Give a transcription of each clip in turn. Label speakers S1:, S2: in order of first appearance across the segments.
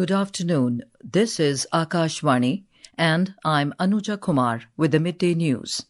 S1: Good afternoon. This is Akashvani and I'm Anuja Kumar with the Midday News.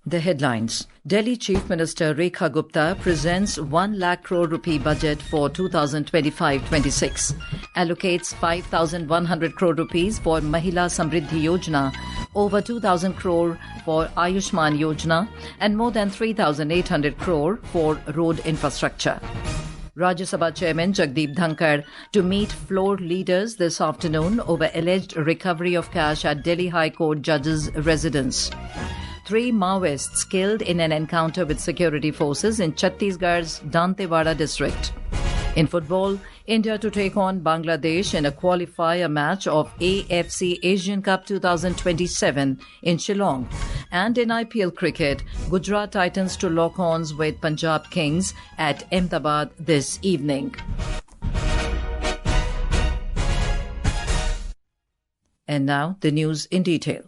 S1: The headlines. Delhi Chief Minister Rekha Gupta presents 1 lakh crore rupee budget for 2025-26. Allocates 5,100 crore rupees for Mahila Samridhi Yojana, over 2,000 crore for Ayushman Yojana, and more than 3,800 crore for road infrastructure. Rajya Sabha Chairman Jagdeep Dhankhar to meet floor leaders this afternoon over alleged recovery of cash at Delhi High Court judge's residence. 3 Maoists killed in an encounter with security forces in Chhattisgarh's Dantewada district. In football, India to take on Bangladesh in a qualifier match of AFC Asian Cup 2027 in Shillong. And in IPL Cricket, Gujarat Titans to lock horns with Punjab Kings at Ahmedabad this evening. And now the news in detail.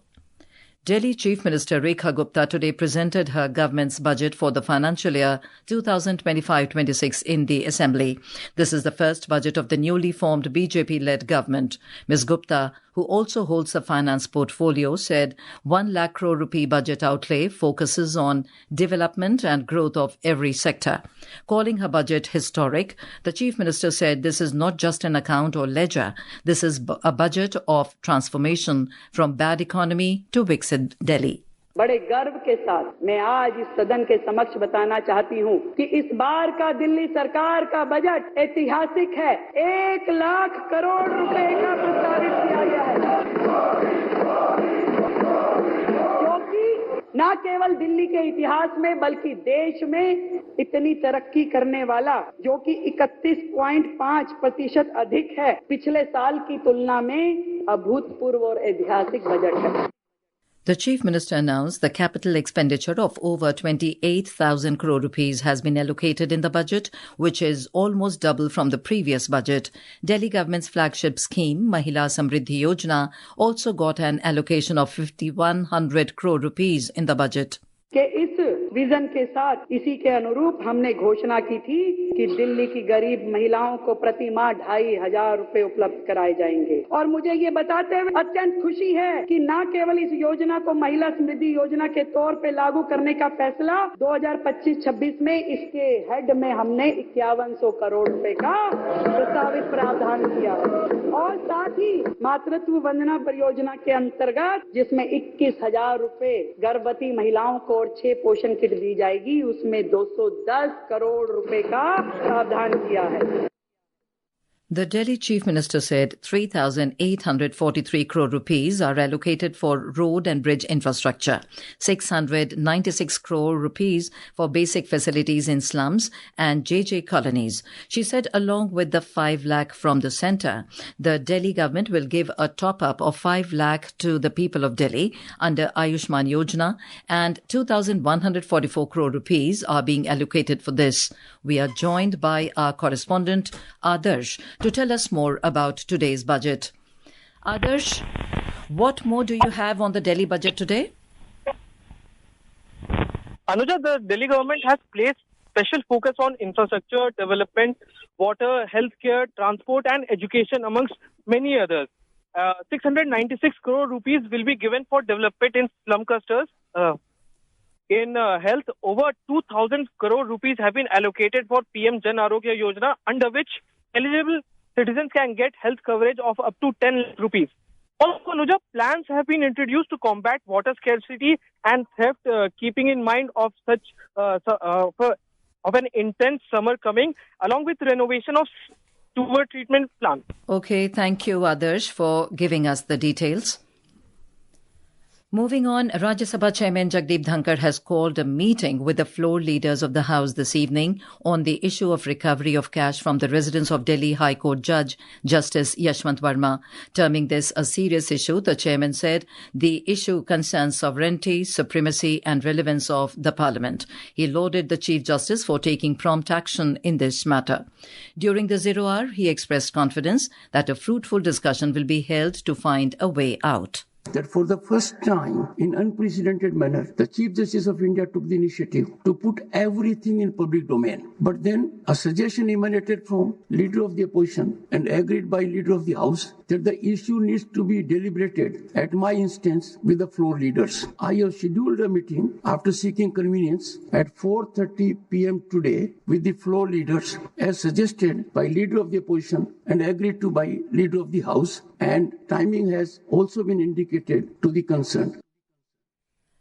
S1: Delhi Chief Minister Rekha Gupta today presented her government's budget for the financial year 2025-26 in the Assembly. This is the first budget of the newly formed BJP-led government. Ms. Gupta, who also holds a finance portfolio, said 1 lakh crore rupee budget outlay focuses on development and growth of every sector. Calling her budget historic, the Chief Minister said this is not just an account or ledger. This is a budget of transformation from bad economy to Viksit Delhi.
S2: बड़े गर्व के साथ मैं आज इस सदन के समक्ष बताना चाहती हूं कि इस बार का दिल्ली सरकार का बजट ऐतिहासिक है। 1 लाख करोड़ रुपए का प्रस्तावित किया गया है, क्योंकि न केवल दिल्ली के इतिहास में बल्कि देश में इतनी तरक्की करने वाला, जो कि 31.5% अधिक है, पिछले साल की तुलना में अभूतपूर्व और ऐतिहासिक बजट है।
S1: The Chief Minister announced the capital expenditure of over 28,000 crore rupees has been allocated in the budget, which is almost double from the previous budget. Delhi government's flagship scheme, Mahila Samridhi Yojana, also got an allocation of 5,100 crore rupees in the budget.
S2: कि इस vision के साथ इसी के अनुरूप हमने घोषणा की थी कि दिल्ली की गरीब महिलाओं को प्रति माह 2,500 रुपए उपलब्ध कराए जाएंगे। और मुझे ये बताते हुए अत्यंत खुशी है कि न केवल इस योजना को महिला समृद्धि योजना के तौर पे लागू करने का फैसला 2025-26 में इसके हेड में हमने 5,100 करोड़ रुपए का प्रस्तावित प्रावधान किया और साथ ही मातृत्व वंदना परियोजना के अंतर्गत जिसमें 21,000 रुपए गर्भवती महिलाओं को और 6 पोषण किट दी जाएगी, उसमें 210 करोड़ रुपए का प्रावधान किया है।
S1: The Delhi Chief Minister said 3,843 crore rupees are allocated for road and bridge infrastructure, 696 crore rupees for basic facilities in slums and JJ colonies. She said along with the 5 lakh from the centre, the Delhi government will give a top-up of 5 lakh to the people of Delhi under Ayushman Yojana, and 2,144 crore rupees are being allocated for this. We are joined by our correspondent Adarsh to tell us more about today's budget. Adarsh, what more do you have on the Delhi budget today?
S3: Anuja, the Delhi government has placed special focus on infrastructure, development, water, healthcare, transport and education amongst many others. 696 crore rupees will be given for development in slum clusters. In health, over 2,000 crore rupees have been allocated for PM Jan Arogya Yojana, under which eligible citizens can get health coverage of up to 10 lakh rupees. Also, Anuja, plans have been introduced to combat water scarcity and theft, keeping in mind of such of an intense summer coming, along with renovation of sewer treatment plant.
S1: Okay, thank you, Adarsh, for giving us the details. Moving on, Rajya Sabha Chairman Jagdeep Dhankhar has called a meeting with the floor leaders of the House this evening on the issue of recovery of cash from the residence of Delhi High Court Judge Justice Yashwant Verma. Terming this a serious issue, the chairman said the issue concerns sovereignty, supremacy and relevance of the Parliament. He lauded the Chief Justice for taking prompt action in this matter. During the 0 hour, he expressed confidence that a fruitful discussion will be held to find a way out.
S4: that for the first time in unprecedented manner, the Chief Justice of India took the initiative to put everything in public domain. But then a suggestion emanated from Leader of the Opposition and agreed by Leader of the House that the issue needs to be deliberated at my instance with the floor leaders. I have scheduled a meeting after seeking convenience at 4:30 p.m. today with the floor leaders as suggested by Leader of the Opposition and agreed to by Leader of the House, and timing has also been indicated to the concerned.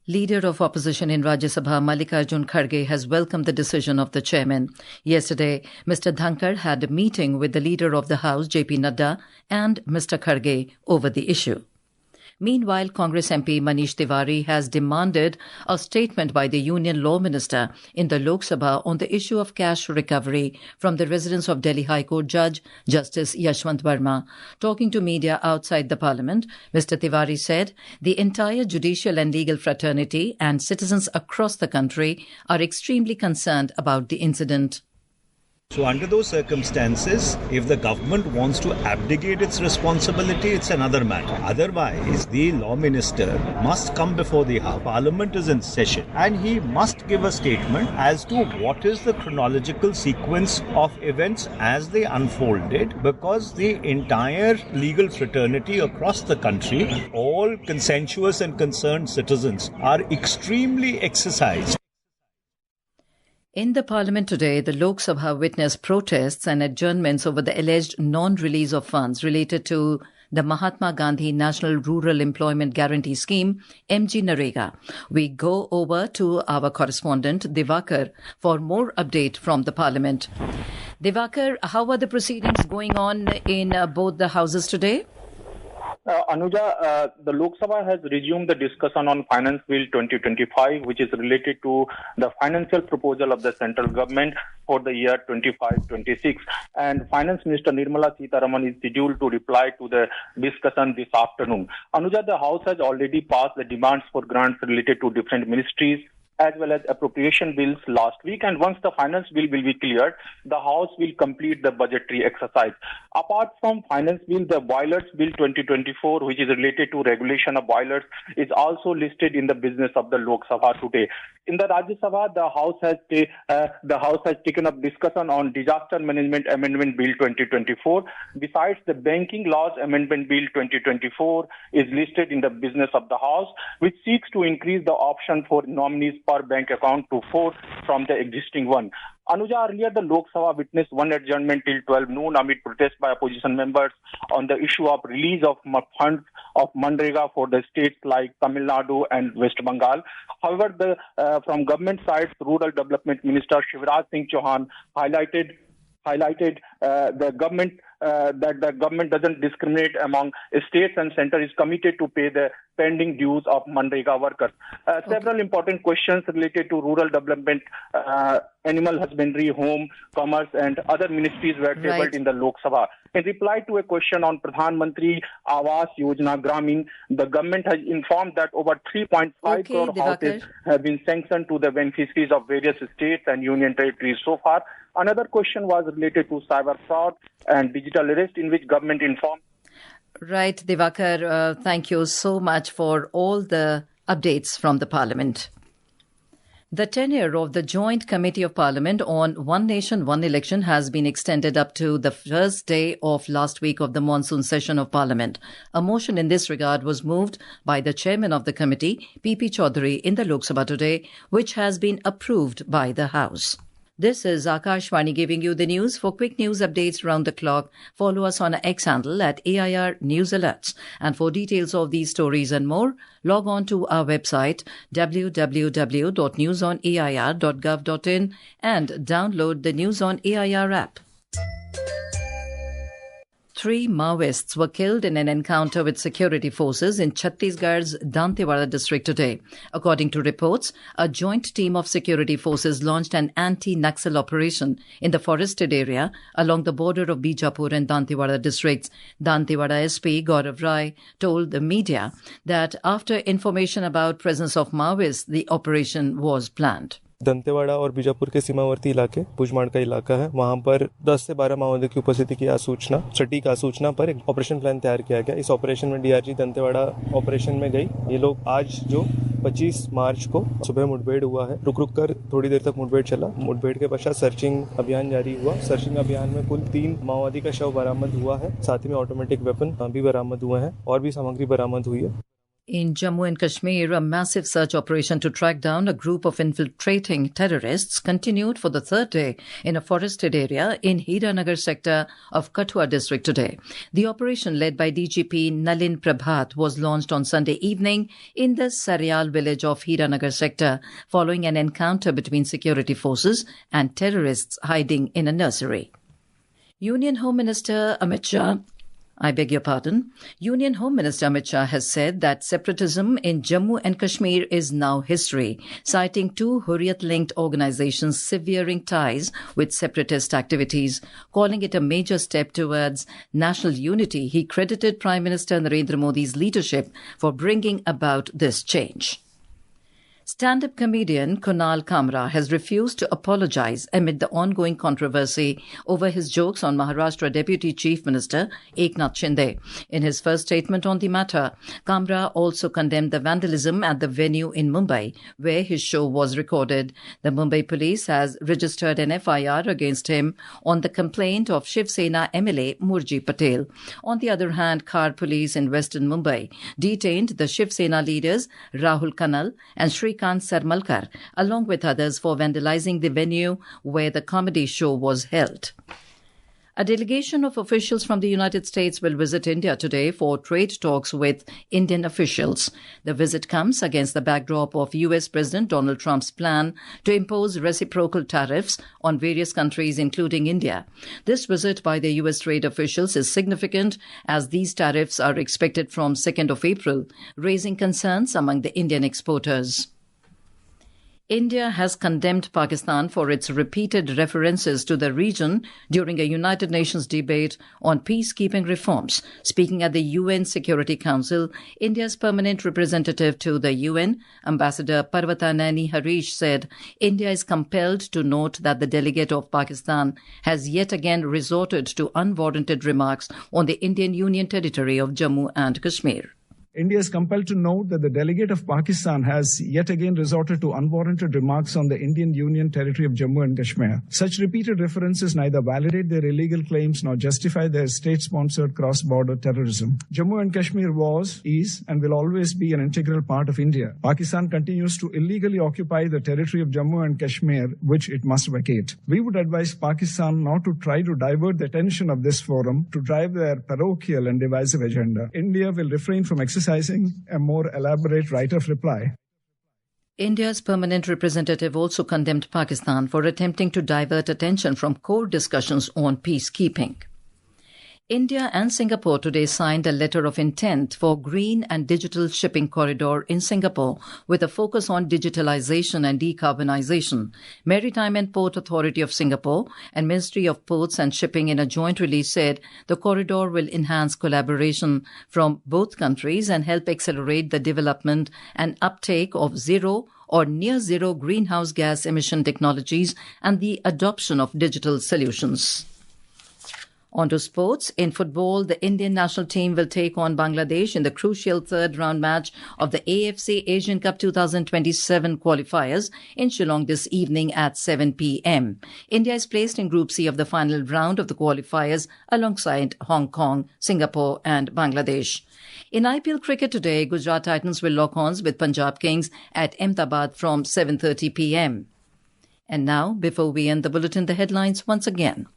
S1: Leader of Opposition in Rajya Sabha, Mallikarjun Kharge, has welcomed the decision of the chairman. Yesterday, Mr. Dhankhar had a meeting with the Leader of the House, JP Nadda, and Mr. Kharge over the issue. Meanwhile, Congress MP Manish Tiwari has demanded a statement by the Union Law Minister in the Lok Sabha on the issue of cash recovery from the residence of Delhi High Court Judge Justice Yashwant Verma. Talking to media outside the Parliament, Mr. Tiwari said the entire judicial and legal fraternity and citizens across the country are extremely concerned about the incident.
S5: So under those circumstances, if the government wants to abdicate its responsibility, it's another matter. Otherwise, the law minister must come before the House. Parliament is in session and he must give a statement as to what is the chronological sequence of events as they unfolded, because the entire legal fraternity across the country, all consensuous and concerned citizens, are extremely exercised.
S1: In the Parliament today, the Lok Sabha witnessed protests and adjournments over the alleged non-release of funds related to the Mahatma Gandhi National Rural Employment Guarantee Scheme, MG-NREGA. We go over to our correspondent, Divakar, for more update from the Parliament. Divakar, how are the proceedings going on in both the houses today?
S6: Anuja, the Lok Sabha has resumed the discussion on Finance Bill 2025, which is related to the financial proposal of the central government for the year 25-26. And Finance Minister Nirmala Sitharaman is scheduled to reply to the discussion this afternoon. Anuja, the House has already passed the demands for grants related to different ministries as well as appropriation bills last week, and once the finance bill will be cleared, the House will complete the budgetary exercise. Apart from finance bill, the boilers bill 2024, which is related to regulation of boilers, is also listed in the business of the Lok Sabha today. In the Rajya Sabha, the House has taken up discussion on Disaster Management Amendment Bill 2024. Besides, the Banking Laws Amendment Bill 2024 is listed in the business of the House, which seeks to increase the option for nominees per bank account to 4 from the existing one. Anuja, earlier the Lok Sabha witnessed one adjournment till 12 noon amid protest by opposition members on the issue of release of funds of MGNREGA for the states like Tamil Nadu and West Bengal. However, from government side, Rural Development Minister Shivraj Singh Chauhan highlighted the government that the government doesn't discriminate among states and center is committed to pay the pending dues of MGNREGA workers. Several important questions related to rural development, animal husbandry, home, commerce and other ministries were tabled in the Lok Sabha. In reply to a question on Pradhanmantri Awas Yojana Gramin, the government has informed that over 3.5 crore houses have been sanctioned to the beneficiaries of various states and union territories so far. Another question was related to cyber fraud and digital arrest, in which government informed.
S1: Right, Divakar, thank you so much for all the updates from the Parliament. The tenure of the Joint Committee of Parliament on One Nation, One Election has been extended up to the first day of last week of the monsoon session of Parliament. A motion in this regard was moved by the chairman of the committee, P.P. Chaudhary, in the Lok Sabha today, which has been approved by the House. This is Akashvani giving you the news. For quick news updates round the clock, follow us on our X handle at AIR News Alerts. And for details of these stories and more, log on to our website www.newsonair.gov.in and download the News on AIR app. 3 Maoists were killed in an encounter with security forces in Chhattisgarh's Dantewada district today. According to reports, a joint team of security forces launched an anti-Naxal operation in the forested area along the border of Bijapur and Dantewada districts. Dantewada SP Gaurav Rai told the media that after information about presence of Maoists, the operation was planned.
S7: Dantewada और बीजापुर के सीमावर्ती इलाके भुजमाड़ का इलाका है, वहां पर 10 से 12 माओवादियों की उपस्थिति की सटीक आसूचना पर एक ऑपरेशन प्लान तैयार किया गया। इस ऑपरेशन में डीआरजी दंतेवाड़ा ऑपरेशन में गई। ये लोग आज जो 25 मार्च को सुबह मुठभेड़ हुआ है, रुक कर थोड़ी देर तक मुठभेड़ चला। मुठभेड़ के पश्चात सर्चिंग अभियान जारी हुआ। सर्चिंग अभियान में कुल 3 माओवादी का शव बरामद हुआ है। साथ ही में ऑटोमेटिक वेपन भी बरामद हुए हैं और भी सामग्री बरामद हुई है।
S1: In Jammu and Kashmir, a massive search operation to track down a group of infiltrating terrorists continued for the third day in a forested area in Hiranagar sector of Kathua district today. The operation, led by DGP Nalin Prabhat, was launched on Sunday evening in the Saryal village of Hiranagar sector following an encounter between security forces and terrorists hiding in a nursery. Union Home Minister Amit Shah has said that separatism in Jammu and Kashmir is now history, citing 2 Hurriyat-linked organizations severing ties with separatist activities. Calling it a major step towards national unity, he credited Prime Minister Narendra Modi's leadership for bringing about this change. Stand-up comedian Kunal Kamra has refused to apologize amid the ongoing controversy over his jokes on Maharashtra Deputy Chief Minister Eknath Shinde. In his first statement on the matter, Kamra also condemned the vandalism at the venue in Mumbai, where his show was recorded. The Mumbai police has registered an FIR against him on the complaint of Shiv Sena MLA Murji Patel. On the other hand, Khar police in western Mumbai detained the Shiv Sena leaders Rahul Kanal and Shrikant Sarmalkar, along with others, for vandalizing the venue where the comedy show was held. A delegation of officials from the United States will visit India today for trade talks with Indian officials. The visit comes against the backdrop of US President Donald Trump's plan to impose reciprocal tariffs on various countries, including India. This visit by the US trade officials is significant as these tariffs are expected from 2nd of April, raising concerns among the Indian exporters. India has condemned Pakistan for its repeated references to the region during a United Nations debate on peacekeeping reforms. Speaking at the UN Security Council, India's permanent representative to the UN, Ambassador Parvatanani Harish, said India is compelled to note that the delegate of Pakistan has yet again resorted to unwarranted remarks on the Indian Union territory of Jammu and Kashmir.
S8: India is compelled to note that the delegate of Pakistan has yet again resorted to unwarranted remarks on the Indian Union territory of Jammu and Kashmir. Such repeated references neither validate their illegal claims nor justify their state-sponsored cross-border terrorism. Jammu and Kashmir was, is, and will always be an integral part of India. Pakistan continues to illegally occupy the territory of Jammu and Kashmir, which it must vacate. We would advise Pakistan not to try to divert the attention of this forum to drive their parochial and divisive agenda. India will refrain from exercising a more elaborate right of reply.
S1: India's permanent representative also condemned Pakistan for attempting to divert attention from core discussions on peacekeeping. India and Singapore today signed a letter of intent for green and digital shipping corridor in Singapore with a focus on digitalization and decarbonization. Maritime and Port Authority of Singapore and Ministry of Ports and Shipping in a joint release said the corridor will enhance collaboration from both countries and help accelerate the development and uptake of zero or near zero greenhouse gas emission technologies and the adoption of digital solutions. On to sports. In football, the Indian national team will take on Bangladesh in the crucial third-round match of the AFC Asian Cup 2027 qualifiers in Shillong this evening at 7 p.m. India is placed in Group C of the final round of the qualifiers alongside Hong Kong, Singapore and Bangladesh. In IPL Cricket today, Gujarat Titans will lock horns with Punjab Kings at Ahmedabad from 7:30 p.m. And now, before we end the bulletin, the headlines once again.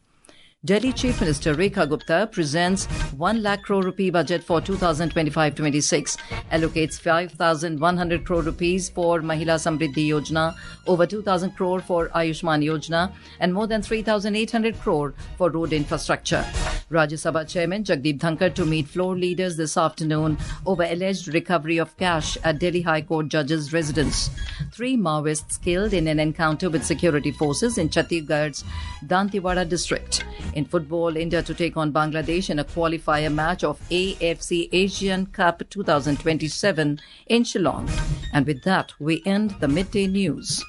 S1: Delhi Chief Minister Rekha Gupta presents 1 lakh crore rupee budget for 2025-26, allocates 5,100 crore rupees for Mahila Samridhi Yojana, over 2,000 crore for Ayushman Yojana, and more than 3,800 crore for road infrastructure. Rajya Sabha Chairman Jagdeep Dhankhar to meet floor leaders this afternoon over alleged recovery of cash at Delhi High Court judge's residence. 3 Maoists killed in an encounter with security forces in Chhattisgarh's Dantewada district. In football, India to take on Bangladesh in a qualifier match of AFC Asian Cup 2027 in Shillong. And with that, we end the midday news.